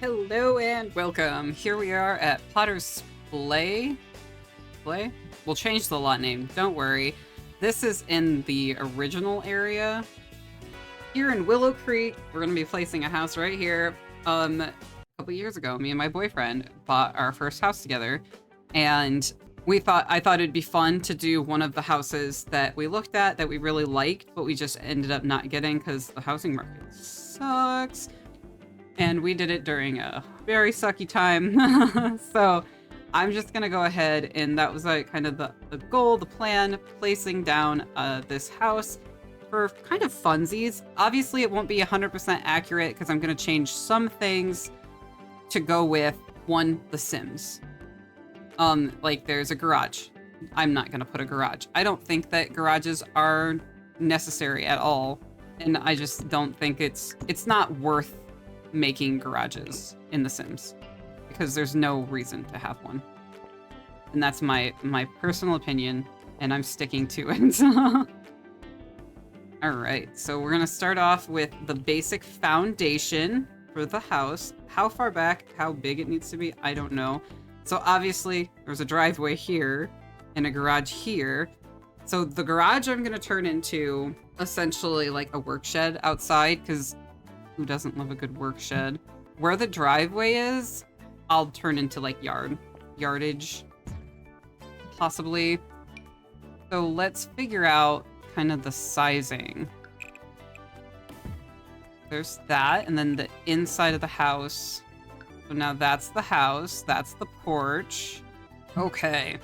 Hello and welcome. Here we are at Potter's Play. We'll change the lot name, don't worry. This is in the original area. Here in Willow Creek, we're gonna be placing a house right here. A couple years ago, me and my boyfriend bought our first house together, and I thought it'd be fun to do one of the houses that we looked at that we really liked, but we just ended up not getting because the housing market sucks. And we did it during a very sucky time. So I'm just gonna go ahead, and that was like kind of the goal, the plan, placing down this house for kind of funsies. Obviously, it won't be 100% accurate because I'm gonna change some things to go with The Sims. Like there's a garage. I'm not gonna put a garage. I don't think that garages are necessary at all, and I just don't think it's not worth making garages in The Sims because there's no reason to have one. And that's my personal opinion, and I'm sticking to it. All right, so we're gonna start off with the basic foundation for the house. How far back, how big it needs to be, I don't know. So obviously there's a driveway here and a garage here. So the garage I'm gonna turn into essentially like a work shed outside, because who doesn't love a good work shed? Where the driveway is, I'll turn into like yardage, possibly. So let's figure out kind of the sizing. There's that, and then the inside of the house. So now that's the house, that's the porch. Okay,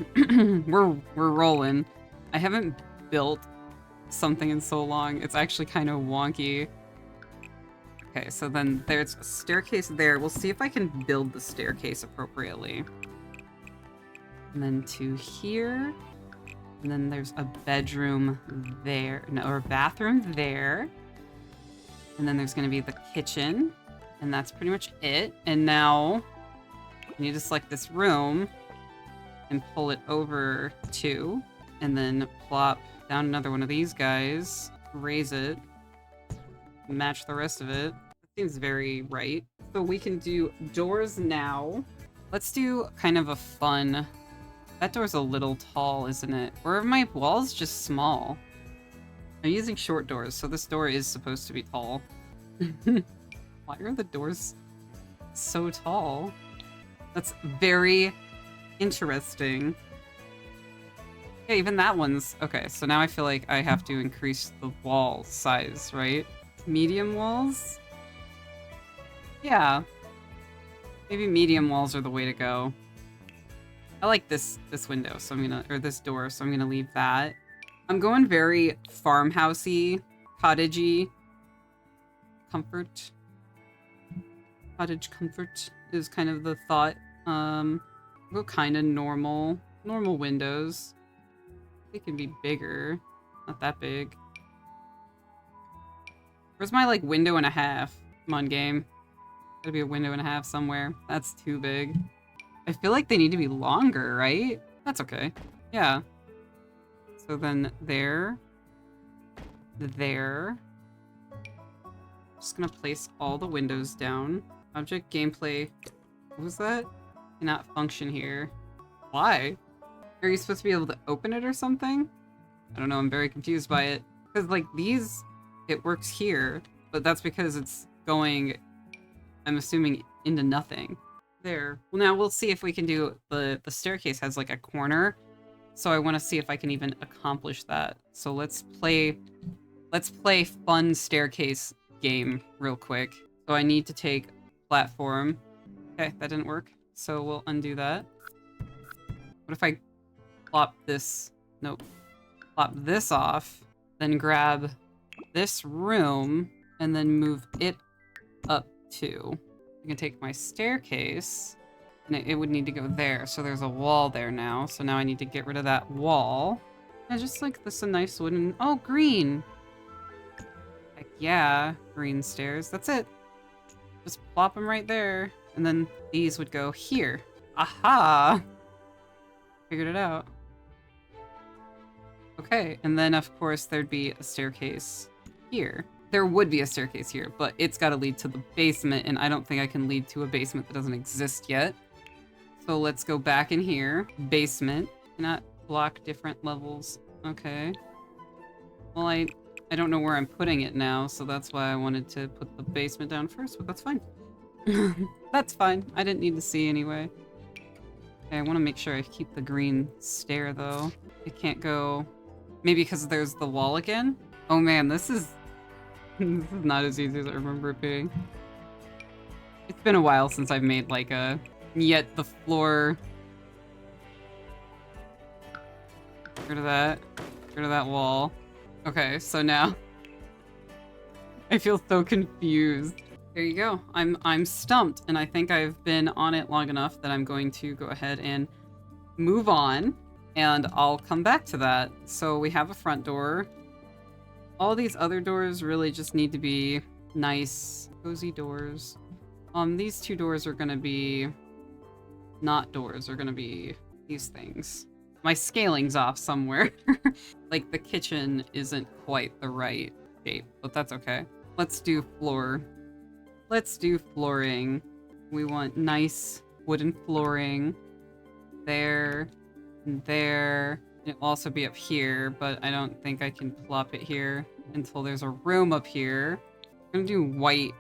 we're rolling. I haven't built something in so long. It's actually kind of wonky. Okay, so then there's a staircase there. We'll see if I can build the staircase appropriately. And then to here. And then there's a bedroom there. No, or a bathroom there. And then there's going to be the kitchen. And that's pretty much it. And now I need to select this room and pull it over to. And then plop down another one of these guys. Raise it. Match the rest of it. Seems very right. So we can do doors now. Let's do kind of a fun... That door's a little tall, isn't it? Or are my walls just small? I'm using short doors, so this door is supposed to be tall. Why are the doors so tall? That's very interesting. Yeah, even that one's... Okay, so now I feel like I have to increase the wall size, right? Medium walls? Yeah. Maybe medium walls are the way to go. I like this window, so I'm gonna... Or this door, so I'm gonna leave that. I'm going very farmhousey, cottagey. Comfort. Cottage comfort is kind of the thought. Go kind of normal. Normal windows. They can be bigger. Not that big. Where's my, like, window and a half? Come on, game. Gotta be a window and a half somewhere. That's too big. I feel like they need to be longer, right? That's okay. Yeah. So then there. There. Just gonna place all the windows down. Object gameplay. What was that? Cannot function here. Why? Are you supposed to be able to open it or something? I don't know, I'm very confused by it. Because, like, these, it works here, but that's because it's going, I'm assuming, into nothing. There. Well, now we'll see if we can do, the staircase has, like, a corner, so I want to see if I can even accomplish that. So let's play fun staircase game real quick. So I need to take platform. Okay, that didn't work, so we'll undo that. What if I plop this? Nope. Plop this off, then grab this room, and then move it up too. I can take my staircase, and it would need to go there, so there's a wall there now. So now I need to get rid of that wall. I just like this a nice wooden... Oh, green! Heck yeah, green stairs. That's it. Just plop them right there, and then these would go here. Aha! Figured it out. Okay, and then of course there'd be a staircase here. there would be a staircase here, but it's got to lead to the basement, and I don't think I can lead to a basement that doesn't exist yet. So let's go back in here. Basement. Cannot block different levels. Okay. Well, I don't know where I'm putting it now, so that's why I wanted to put the basement down first, but that's fine. That's fine. I didn't need to see anyway. Okay, I want to make sure I keep the green stair, though. It can't go... Maybe because there's the wall again? Oh man, this is... this is not as easy as I remember it being. It's been a while since I've made, like, a... Yet the floor... Get rid of that. Get rid of that wall. Okay, so now... I feel so confused. There you go. I'm stumped, and I think I've been on it long enough that I'm going to go ahead and move on, and I'll come back to that. So we have a front door. All these other doors really just need to be nice, cozy doors. These two doors are gonna be not doors, they're gonna be these things. My scaling's off somewhere. Like the kitchen isn't quite the right shape, but that's okay. Let's do floor. Let's do flooring. We want nice wooden flooring. There, and there. It'll also be up here, but I don't think I can plop it here until there's a room up here. I'm gonna do white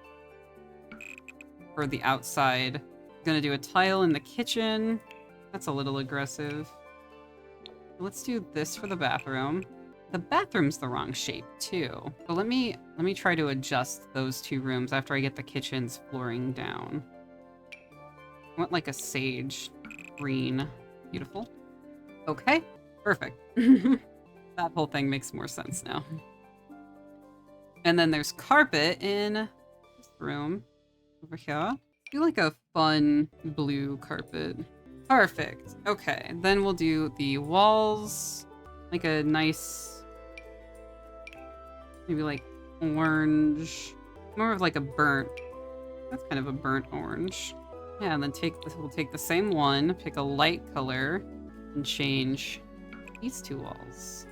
for the outside. I'm gonna do a tile in the kitchen. That's a little aggressive. Let's do this for the bathroom. The bathroom's the wrong shape too. So let me try to adjust those two rooms after I get the kitchen's flooring down. I want like a sage green. Beautiful. Okay, perfect. That whole thing makes more sense now. And then there's carpet in this room over here. I do like a fun blue carpet. Perfect. Okay, then we'll do the walls. Like a nice, maybe like orange, more of like a burnt. That's kind of a burnt orange. Yeah, and then we'll take the same one, pick a light color, and change these two walls.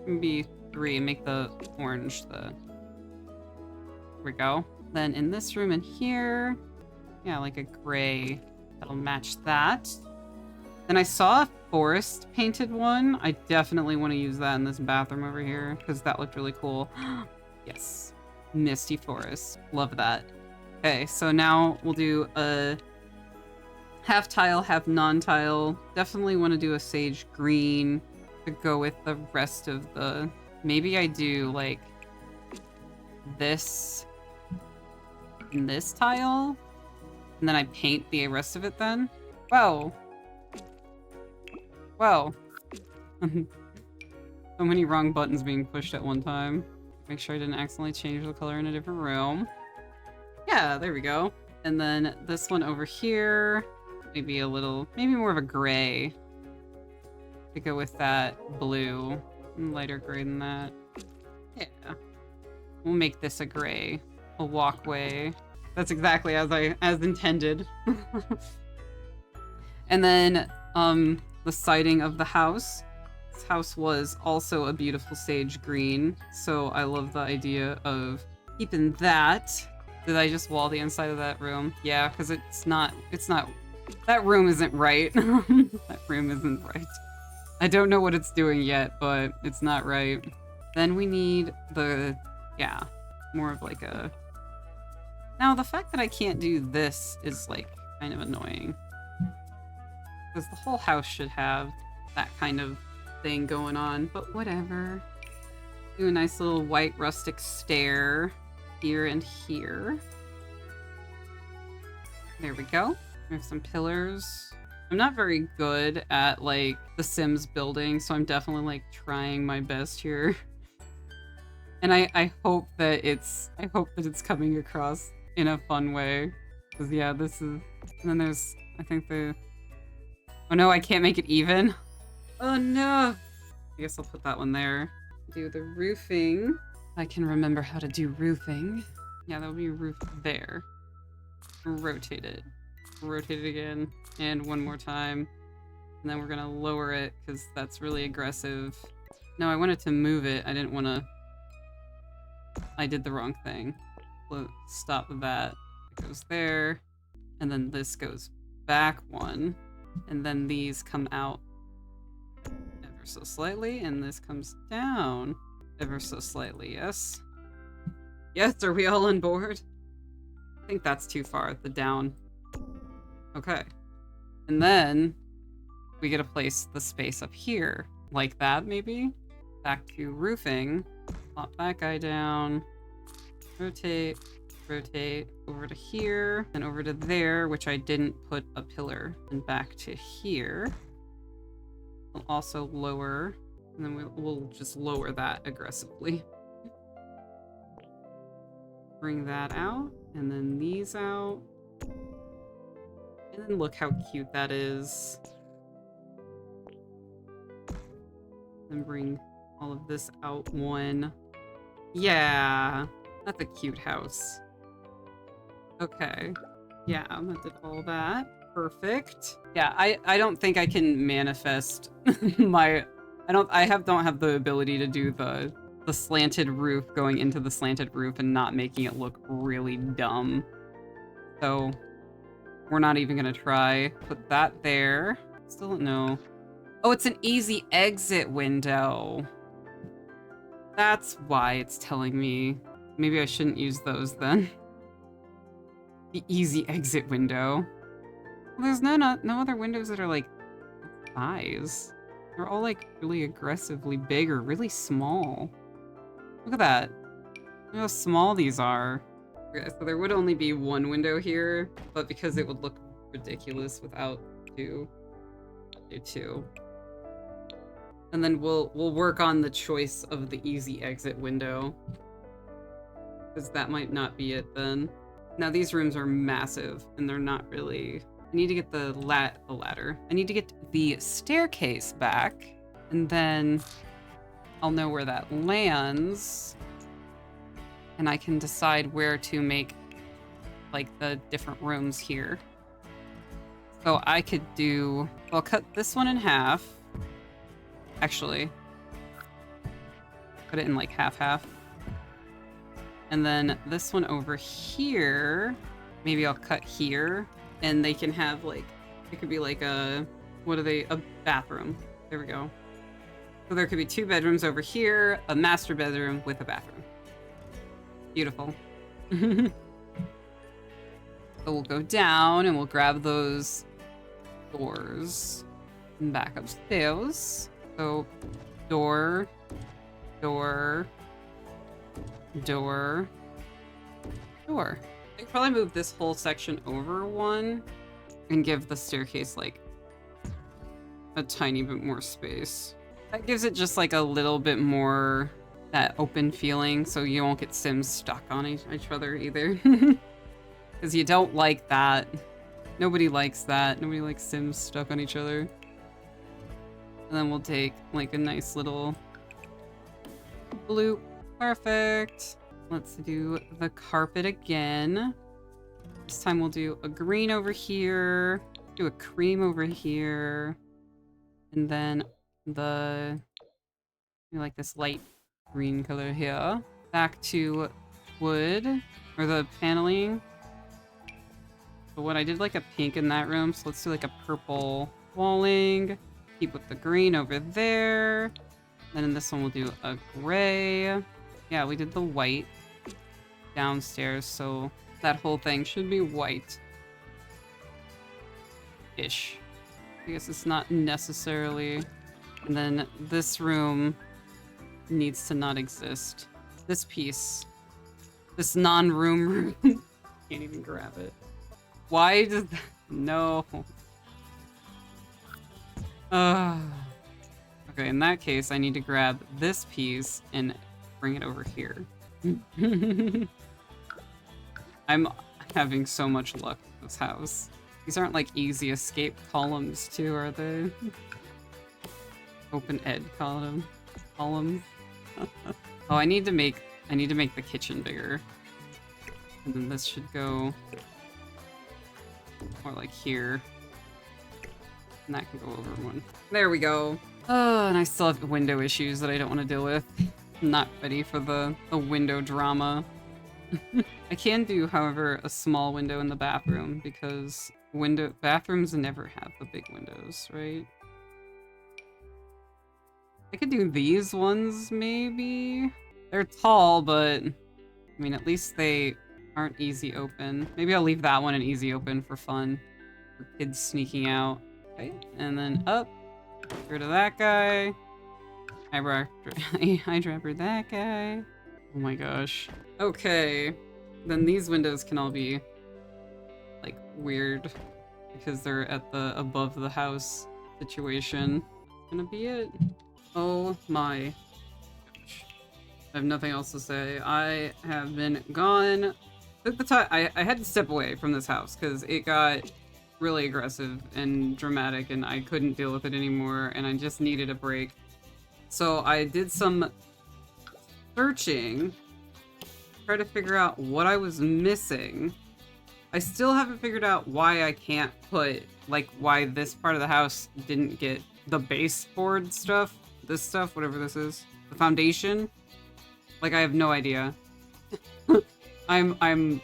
Maybe 3 and make the orange the. There we go. Then in this room in here, yeah, like a gray that'll match that. Then I saw a forest painted one. I definitely want to use that in this bathroom over here because that looked really cool. Yes, misty forest. Love that. Okay, so now we'll do a half tile, half non-tile. Definitely want to do a sage green to go with the rest of the... Maybe I do like this and this tile, and then I paint the rest of it then. Whoa. Whoa. So many wrong buttons being pushed at one time. Make sure I didn't accidentally change the color in a different room. Yeah, there we go. And then this one over here, maybe more of a gray to go with that blue. Lighter gray than that. Yeah. We'll make this a gray. A walkway. That's exactly as intended. And then, the siding of the house. This house was also a beautiful sage green, so I love the idea of keeping that. Did I just wall the inside of that room? Yeah, because it's not, that room isn't right. That room isn't right. I don't know what it's doing yet, but it's not right. Then we need more of like a... Now, the fact that I can't do this is like kind of annoying. Because the whole house should have that kind of thing going on, but whatever. Do a nice little white rustic stair here and here. There we go. We have some pillars. I'm not very good at like the Sims building, so I'm definitely like trying my best here. And I hope that it's coming across in a fun way. Because yeah, this is... And then there's, I think the... Oh no, I can't make it even. Oh no! I guess I'll put that one there. Do the roofing. I can remember how to do roofing. Yeah, there'll be a roof there. Rotate it. Rotate it again. And one more time. And then we're gonna lower it, because that's really aggressive. No, I wanted to move it. I didn't want to... I did the wrong thing. Stop that. It goes there. And then this goes back one. And then these come out ever so slightly. And this comes down ever so slightly. Yes? Yes, are we all on board? I think that's too far, the down. Okay. And then we get to place the space up here. Like that, maybe? Back to roofing. Plop that guy down. Rotate. Rotate. Over to here. And over to there, which I didn't put a pillar. And back to here. We'll also lower. And then we'll just lower that aggressively. Bring that out. And then these out. And then look how cute that is. And bring all of this out one. Yeah, that's a cute house. Okay. Yeah, that did all that. Perfect. Yeah, I don't think I can manifest my... I don't have the ability to do the slanted roof going into the slanted roof and not making it look really dumb. So we're not even gonna try. Put that there. Still don't know. Oh, it's an easy exit window. That's why it's telling me. Maybe I shouldn't use those then. The easy exit window. Well, there's no other windows that are like size. They're all like really aggressively big or really small. Look at that. Look how small these are. Okay, so there would only be one window here, but because it would look ridiculous without two, do two. And then we'll work on the choice of the easy exit window. Because that might not be it then. Now these rooms are massive and they're not really... I need to get the ladder. I need to get the staircase back. And then I'll know where that lands. And I can decide where to make like the different rooms here. So I could do... I'll cut this one in half. Actually, put it in like half-half. And then this one over here, maybe I'll cut here. And they can have like, it could be like a, a bathroom. There we go. So there could be 2 bedrooms over here, a master bedroom with a bathroom. Beautiful. So we'll go down and we'll grab those doors and back upstairs. So, door, door, door, door. I could probably move this whole section over one and give the staircase like a tiny bit more space. That gives it just like a little bit more that open feeling so you won't get Sims stuck on each other either. Because you don't like that. Nobody likes that. Nobody likes Sims stuck on each other. And then we'll take like a nice little bloop. Perfect. Let's do the carpet again. This time we'll do a green over here, do a cream over here, and then like this light green color here. Back to wood, or the paneling. So what I did like a pink in that room, so let's do like a purple walling. Keep with the green over there. Then in this one we'll do a gray. Yeah, we did the white downstairs, so that whole thing should be white-ish. I guess it's not necessarily. And then this room needs to not exist. This piece, this non-room room, can't even grab it. Why does that? No. Okay, in that case, I need to grab this piece and bring it over here. I'm having so much luck with this house. These aren't like easy escape columns too, are they? Open ed columns. Oh, I need to make the kitchen bigger. And then this should go more like here. And that can go over one. There we go. Oh, and I still have window issues that I don't want to deal with. Not ready for the window drama. I can do, however, a small window in the bathroom because bathrooms never have the big windows, right? I could do these ones, maybe? They're tall, but I mean, at least they aren't easy open. Maybe I'll leave that one an easy open for fun. For kids sneaking out. Okay, and then up. Get rid of that guy. Eyedropper that guy. Oh my gosh. Okay. Then these windows can all be, like, weird. Because they're at the above the house situation. That's gonna be it. Oh my gosh. I have nothing else to say. I have been gone. Took the time. I had to step away from this house because it got really aggressive and dramatic and I couldn't deal with it anymore and I just needed a break. So I did some searching, try to figure out what I was missing. I still haven't figured out why I can't put, like, why this part of the house didn't get the baseboard stuff, this stuff, whatever this is, the foundation. Like, I have no idea. I'm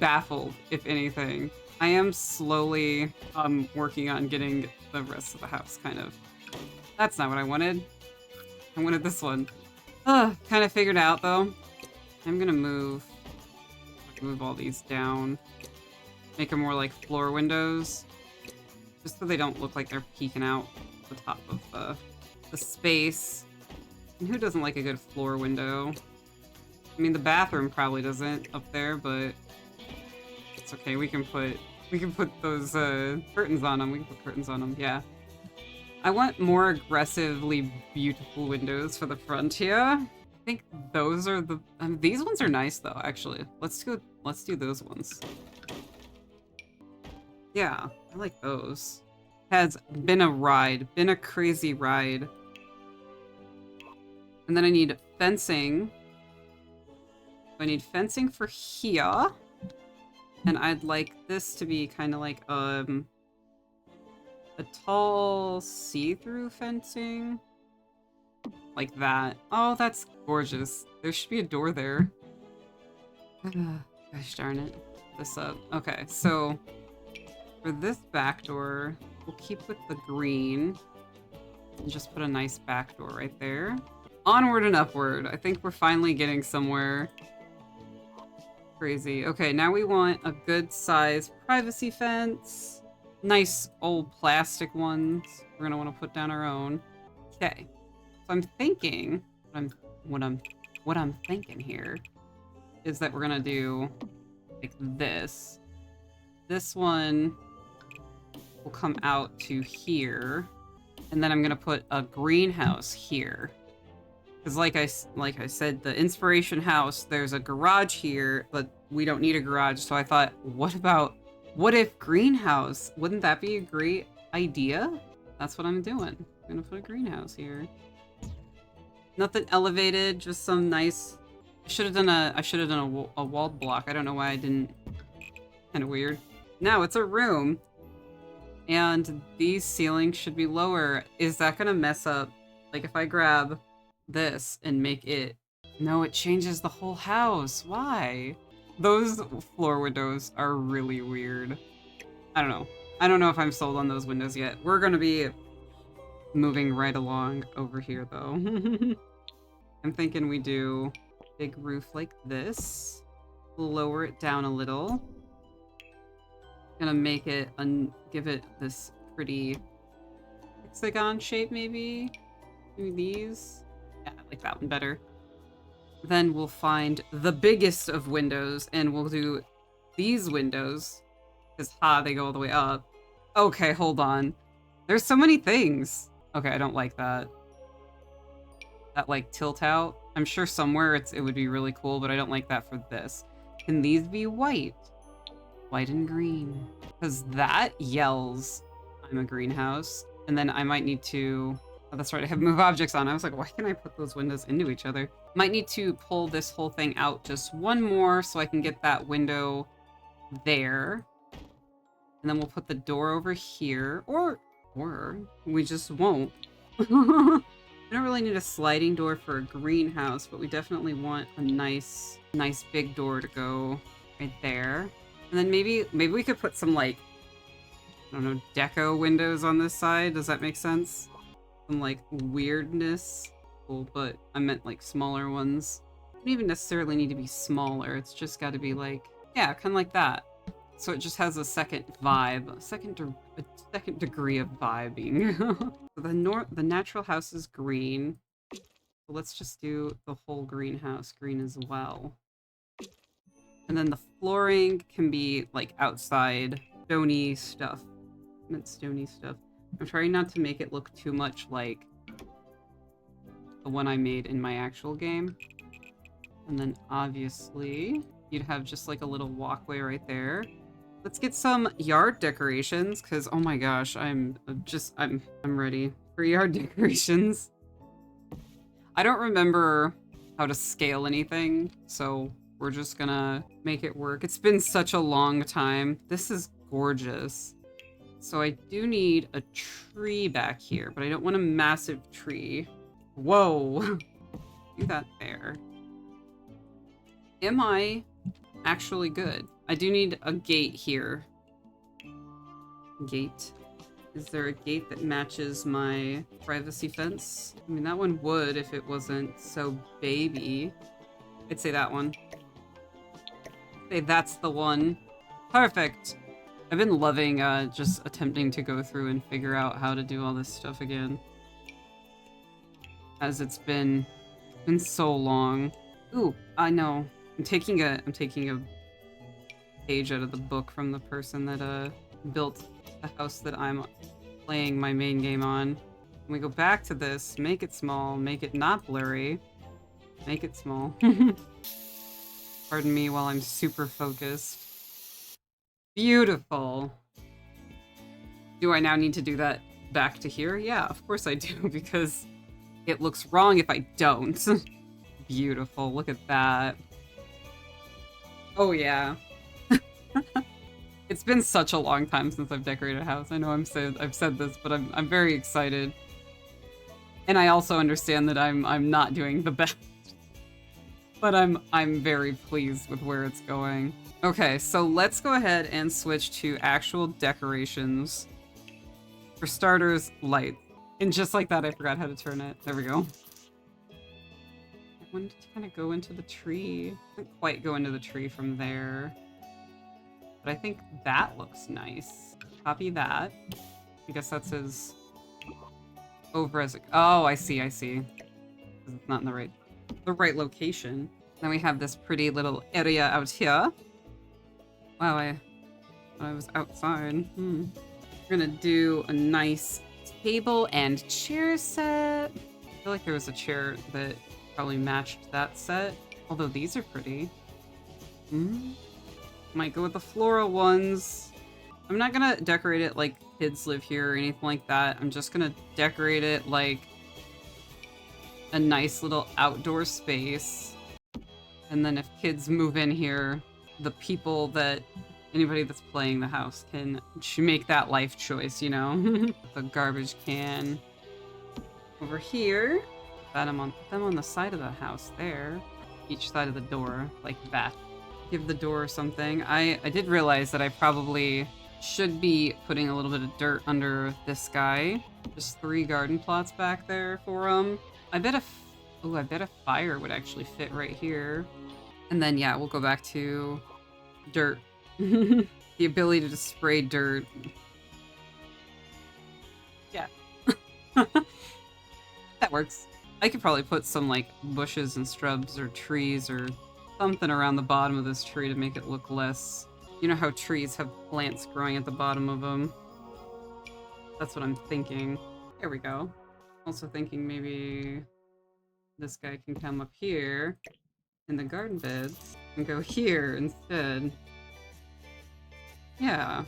baffled, if anything. I am slowly working on getting the rest of the house, kind of. That's not what I wanted. I wanted this one. Kind of figured out, though. I'm gonna move all these down. Make them more like floor windows. Just so they don't look like they're peeking out the top of the space. And who doesn't like a good floor window? I mean, the bathroom probably doesn't up there, but it's okay. We can put those curtains on them. We can put curtains on them. Yeah. I want more aggressively beautiful windows for the front here. I think those are the. These ones are nice though. Actually, let's do those ones. Yeah, I like those. Has been a ride. Been a crazy ride. And then I need fencing. I need fencing for here. And I'd like this to be kind of like a tall see-through fencing. Like that. Oh, that's gorgeous. There should be a door there. Gosh darn it. This up. Okay, so for this back door, we'll keep with the green. And just put a nice back door right there. Onward and upward. I think we're finally getting somewhere. Crazy. Okay, now we want a good size privacy fence. Nice old plastic ones. We're gonna want to put down our own. Okay. So I'm thinking what I'm thinking here is that we're gonna do like this. This one will come out to here, and then I'm gonna put a greenhouse here. Because like I said, the inspiration house, there's a garage here, but we don't need a garage. So I thought, what if greenhouse? Wouldn't that be a great idea? That's what I'm doing. I'm gonna put a greenhouse here. Nothing elevated, just some nice. I should have done a walled block. I don't know why I didn't. Kind of weird. Now it's a room, and these ceilings should be lower. Is that gonna mess up? Like if I grab this and make it. No, it changes the whole house. Why? Those floor windows are really weird. I don't know. I don't know if I'm sold on those windows yet. We're gonna be moving right along over here though. I'm thinking we do big roof like this. Lower it down a little. Gonna make it give it this pretty hexagon shape maybe. Do these. Yeah, I like that one better. Then we'll find the biggest of windows and we'll do these windows. Because they go all the way up. Okay, hold on. There's so many things. Okay, I don't like that. That like tilt out. I'm sure somewhere it would be really cool, but I don't like that for this. Can these be white? White and green. Because that yells, I'm a greenhouse. And then I might need to... Oh, that's right, I have move objects on. I was like, why can't I put those windows into each other? Might need to pull this whole thing out just one more so I can get that window there. And then we'll put the door over here. Or we just won't. We don't really need a sliding door for a greenhouse, but we definitely want a nice big door to go right there. And then maybe we could put some, like, I don't know, deco windows on this side. Does that make sense? Some, like, weirdness. Cool, but I meant, like, smaller ones. Don't even necessarily need to be smaller. It's just got to be, like, yeah, kind of like that. So it just has a second vibe, a second degree of vibing. So the natural house is green. So let's just do the whole greenhouse green as well. And then the flooring can be like outside stony stuff. I meant stony stuff. I'm trying not to make it look too much like the one I made in my actual game. And then obviously you'd have just like a little walkway right there. Let's get some yard decorations, because oh my gosh, I'm ready for yard decorations. I don't remember how to scale anything, so we're just gonna make it work. It's been such a long time. This is gorgeous. So I do need a tree back here, but I don't want a massive tree. Whoa. Do that there. Am I actually good? I do need a gate here. Gate. Is there a gate that matches my privacy fence? I mean, that one would if it wasn't so baby. I'd say that one. Say that's the one. Perfect. I've been loving just attempting to go through and figure out how to do all this stuff again. As it's been so long. Ooh, I know. I'm taking a page out of the book from the person that built the house that I'm playing my main game on. When we go back to this, make it small, make it not blurry, make it small. Pardon me while I'm super focused. Beautiful. Do I now need to do that back to here? Yeah, of course I do, because it looks wrong if I don't. Beautiful, look at that. Oh yeah. It's been such a long time since I've decorated a house. I know I've said this, but I'm very excited. And I also understand that I'm not doing the best. But I'm very pleased with where it's going. Okay, so let's go ahead and switch to actual decorations. For starters, light. And just like that, I forgot how to turn it. There we go. I wanted to kind of go into the tree. I didn't quite go into the tree from there. But I think that looks nice. Copy that. I guess that says over as a... Oh, I see. It's not in the right location. Then we have this pretty little area out here. Wow, I was outside. We're gonna do a nice table and chair set. I feel like there was a chair that probably matched that set. Although these are pretty. Might go with the floral ones. I'm not gonna decorate it like kids live here or anything like that. I'm just gonna decorate it like a nice little outdoor space. And then if kids move in here, anybody that's playing the house can make that life choice, you know? The garbage can over here. Put them on the side of the house there. Each side of the door, like that. Give the door something. I did realize that I probably should be putting a little bit of dirt under this guy. Just 3 garden plots back there for him. I bet a fire would actually fit right here. And then yeah, we'll go back to dirt. The ability to spray dirt. Yeah. That works. I could probably put some like bushes and shrubs or trees or something around the bottom of this tree to make it look less... You know how trees have plants growing at the bottom of them? That's what I'm thinking. There we go. Also thinking maybe this guy can come up here in the garden beds and go here instead. Yeah.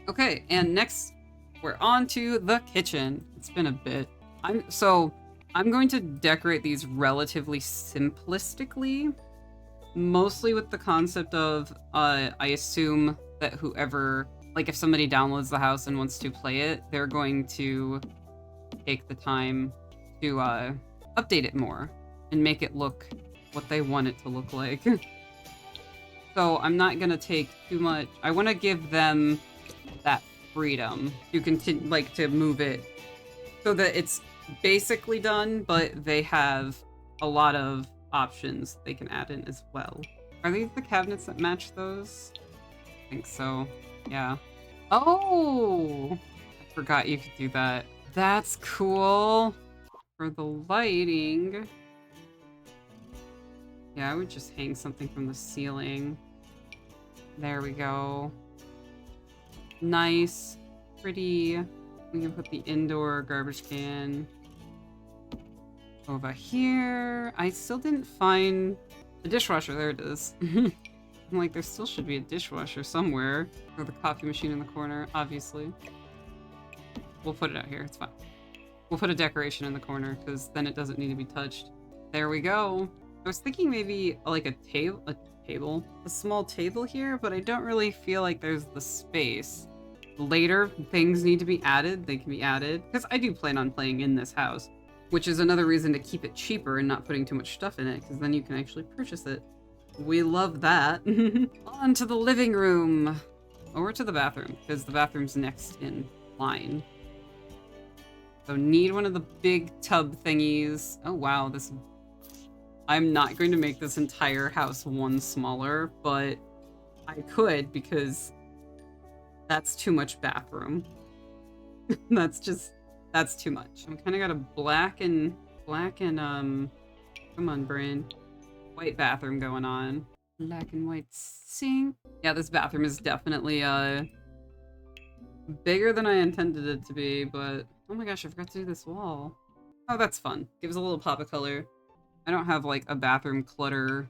Okay, and next we're on to the kitchen. It's been a bit. I'm going to decorate these relatively simplistically. Mostly with the concept of, I assume that whoever, like if somebody downloads the house and wants to play it, they're going to take the time to update it more and make it look what they want it to look like. So I'm not gonna take too much. I want to give them that freedom to continue, like, to move it so that it's basically done, but they have a lot of options they can add in as well. Are these the cabinets that match those? I think so. Yeah. Oh! I forgot you could do that. That's cool. For the lighting... Yeah, I would just hang something from the ceiling. There we go. Nice. Pretty. We can put the indoor garbage can over here. I still didn't find the dishwasher. There it is. I'm like, there still should be a dishwasher somewhere. Or the coffee machine in the corner, obviously. We'll put it out here. It's fine. We'll put a decoration in the corner because then it doesn't need to be touched. There we go. I was thinking maybe like a small table here, but I don't really feel like there's the space. Later, things need to be added. They can be added because I do plan on playing in this house, which is another reason to keep it cheaper and not putting too much stuff in it, because then you can actually purchase it. We love that. On to the living room. Over to the bathroom, because the bathroom's next in line. So need one of the big tub thingies. Oh wow, this... I'm not going to make this entire house one smaller, but I could because that's too much bathroom. That's too much. I'm kind of got a black and come on, brain. White bathroom going on. Black and white sink. Yeah, this bathroom is definitely bigger than I intended it to be, but oh my gosh, I forgot to do this wall. Oh, that's fun. Gives a little pop of color. I don't have like a bathroom clutter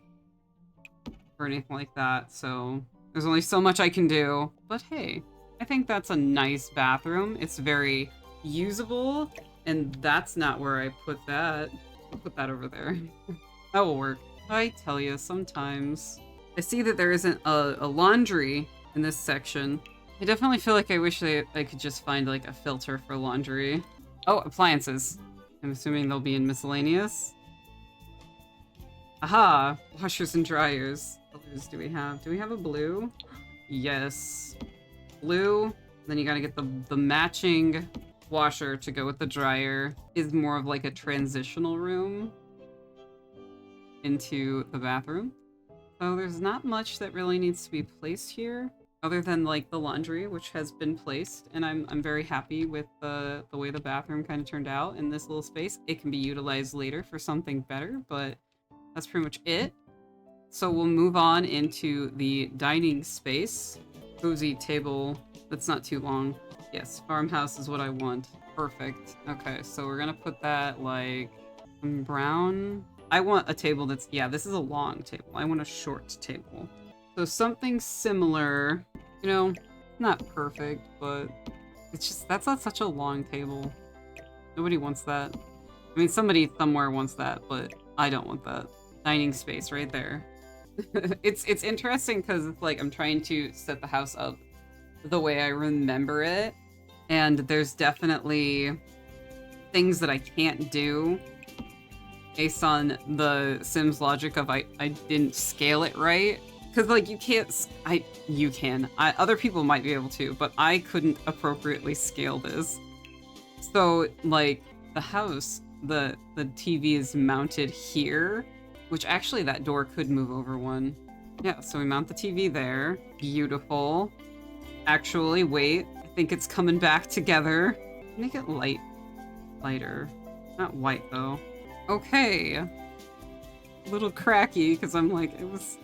or anything like that, so there's only so much I can do. But hey, I think that's a nice bathroom. It's very usable, and that's not where I put that. I'll put that over there. That will work. I tell you, sometimes I see that there isn't a laundry in this section. I definitely feel like I wish I could just find like a filter for laundry. Oh, appliances. I'm assuming they'll be in miscellaneous. Aha! Washers and dryers. What colors do we have? Do we have a blue? Yes. Blue. Then you gotta get the matching washer to go with the dryer. Is more of like a transitional room into the bathroom. So there's not much that really needs to be placed here, other than like the laundry, which has been placed, and I'm very happy with the way the bathroom kind of turned out in this little space. It can be utilized later for something better, but that's pretty much it. So we'll move on into the dining space. Cozy table that's not too long. Yes, farmhouse is what I want. Perfect. Okay, so we're gonna put that like brown. I want a table that's, yeah, this is a long table. I want a short table. So something similar, you know, not perfect, but it's just, that's not such a long table. Nobody wants that. I mean, somebody somewhere wants that, but I don't want that. Dining space right there. It's interesting because it's like I'm trying to set the house up the way I remember it, and there's definitely things that I can't do based on the Sims logic of I didn't scale it right. Because like you can't, you can. Other people might be able to, but I couldn't appropriately scale this. So like the house, the TV is mounted here, which actually that door could move over one. Yeah, so we mount the TV there. Beautiful. Actually, wait, I think it's coming back together. Make it lighter. Not white though. Okay. A little cracky because I'm like, I was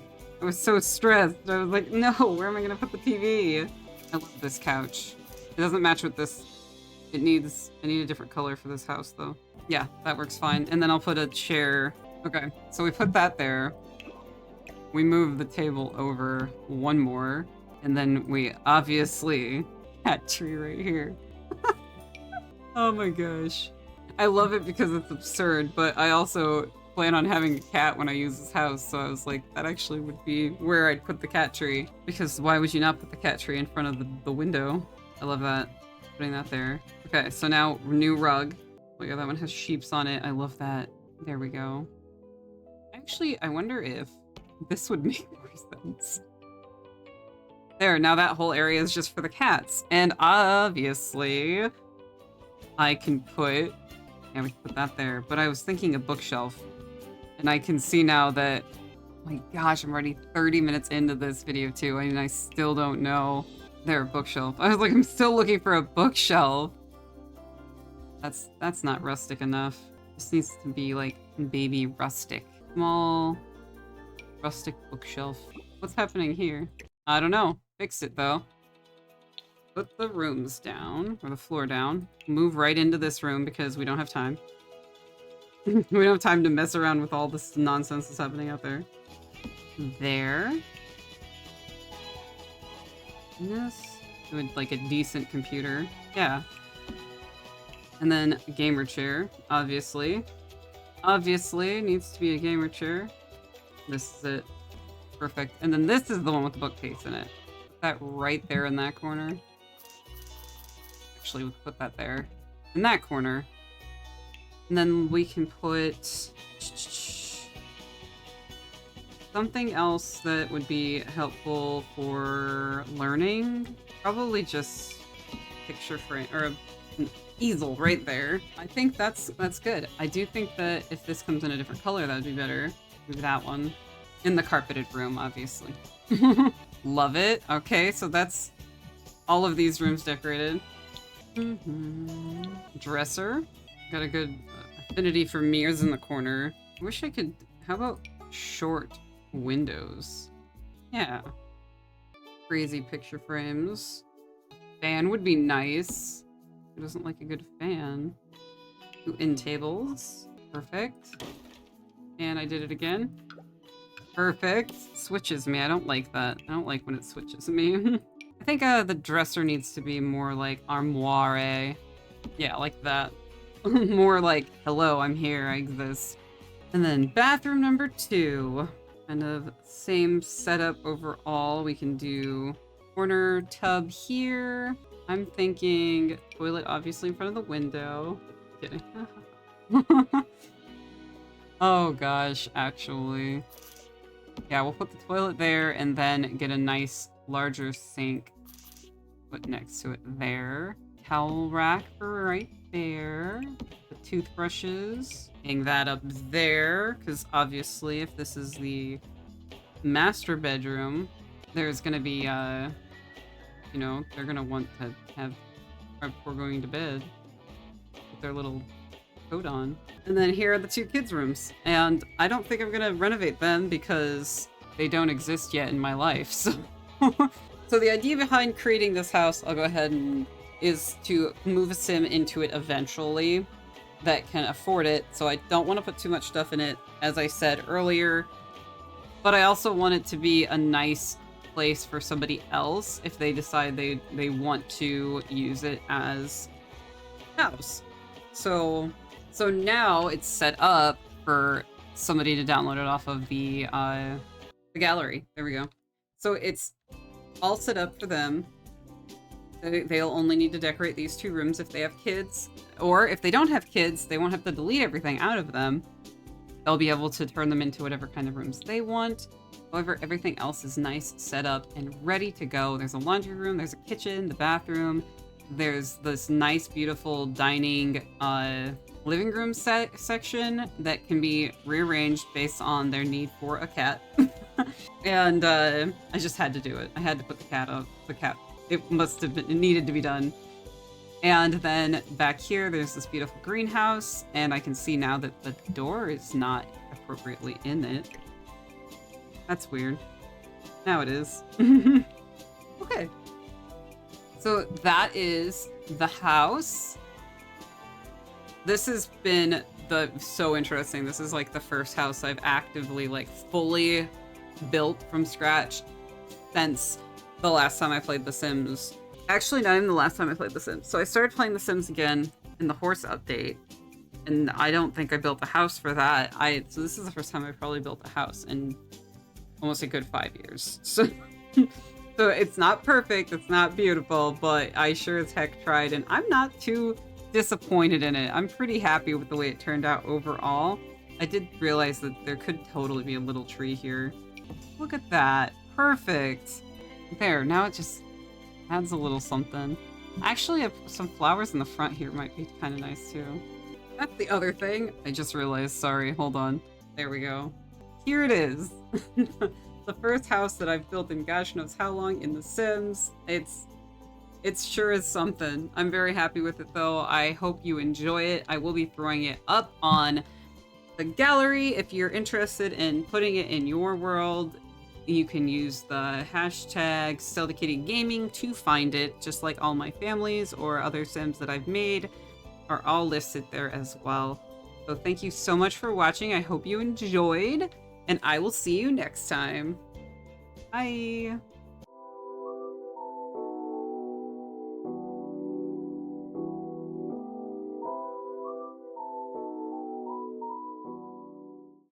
so stressed. I was like, no, where am I gonna put the TV? I love this couch. It doesn't match with this. I need a different color for this house though. Yeah, that works fine. And then I'll put a chair. Okay, so we put that there. We move the table over one more. And then we obviously, that tree right here. Oh my gosh. I love it because it's absurd, but I also plan on having a cat when I use this house, so I was like, that actually would be where I'd put the cat tree. Because why would you not put the cat tree in front of the window? I love that. Putting that there. Okay, so now new rug. Oh yeah, that one has sheeps on it. I love that. There we go. Actually, I wonder if this would make more sense. There, now that whole area is just for the cats. And obviously, I can put... Yeah, we can put that there. But I was thinking a bookshelf. And I can see now that... Oh my gosh, I'm already 30 minutes into this video too. I mean, I still don't know their bookshelf. I was like, I'm still looking for a bookshelf. That's not rustic enough. This needs to be like baby rustic. Small rustic bookshelf. What's happening here? I don't know. Fix it though. Put the rooms down, or the floor down. Move right into this room because we don't have time. We don't have time to mess around with all this nonsense that's happening out there. There. Yes. With like a decent computer. Yeah. And then a gamer chair, obviously. Obviously, needs to be a gamer chair. This is it. Perfect. And then this is the one with the bookcase in it. Put that right there in that corner. Actually, we could put that there. In that corner. And then we can put... something else that would be helpful for learning. Probably just picture frame, or an easel right there. I think that's good. I do think that if this comes in a different color, that would be better. Maybe that one. In the carpeted room, obviously. Love it. Okay, so that's all of these rooms decorated. Dresser. Got a good affinity for mirrors in the corner. I wish I could... How about short windows? Yeah. Crazy picture frames. Fan would be nice. Who doesn't like a good fan? Two end tables. Perfect. And I did it again. Perfect. Switches me. I don't like that. I don't like when it switches me. I think the dresser needs to be more like armoire. Yeah, like that. More like, hello, I'm here, I exist. And then bathroom number 2. Kind of same setup overall. We can do corner tub here. I'm thinking toilet obviously in front of the window. Kidding. Oh gosh, actually. Yeah, we'll put the toilet there and then get a nice larger sink. Put next to it there. Towel rack for right there. The toothbrushes. Hang that up there, because obviously if this is the master bedroom, there's gonna be, you know, they're gonna want to have, right before going to bed, put their little coat on. And then here are the 2 kids' rooms. And I don't think I'm gonna renovate them because they don't exist yet in my life, so... So the idea behind creating this house, I'll go ahead and, is to move a sim into it eventually that can afford it. So I don't want to put too much stuff in it, as I said earlier. But I also want it to be a nice place for somebody else if they decide they want to use it as a house. So now it's set up for somebody to download it off of the gallery. There we go. So it's all set up for them. They'll only need to decorate these 2 rooms if they have kids. Or if they don't have kids, they won't have to delete everything out of them. They'll be able to turn them into whatever kind of rooms they want. However, everything else is nice, set up, and ready to go. There's a laundry room, there's a kitchen, the bathroom. There's this nice, beautiful dining living room section that can be rearranged based on their need for a cat. And I just had to do it. I had to put the cat up. The cat. It must have been. It needed to be done. And then back here, there's this beautiful greenhouse, and I can see now that the door is not appropriately in it. That's weird. Now it is. Okay. So that is the house. This has been so interesting. This is like the first house I've actively like fully built from scratch since the last time I played The Sims. Actually, not even the last time I played The Sims. So I started playing The Sims again in the horse update, and I don't think I built a house for that. So this is the first time I probably built a house in almost a good 5 years. So it's not perfect, it's not beautiful, but I sure as heck tried, and I'm not too disappointed in it. I'm pretty happy with the way it turned out overall. I did realize that there could totally be a little tree here. Look at that. Perfect. There, now it just adds a little something. Actually, some flowers in the front here might be kind of nice too. That's the other thing. I just realized, sorry, hold on. There we go. Here it is. The first house that I've built in gosh knows how long in The Sims. It sure is something. I'm very happy with it though. I hope you enjoy it. I will be throwing it up on the gallery if you're interested in putting it in your world. You can use the hashtag StealthyKitty Gaming to find it, just like all my families or other Sims that I've made are all listed there as well. So thank you so much for watching. I hope you enjoyed, and I will see you next time. Bye!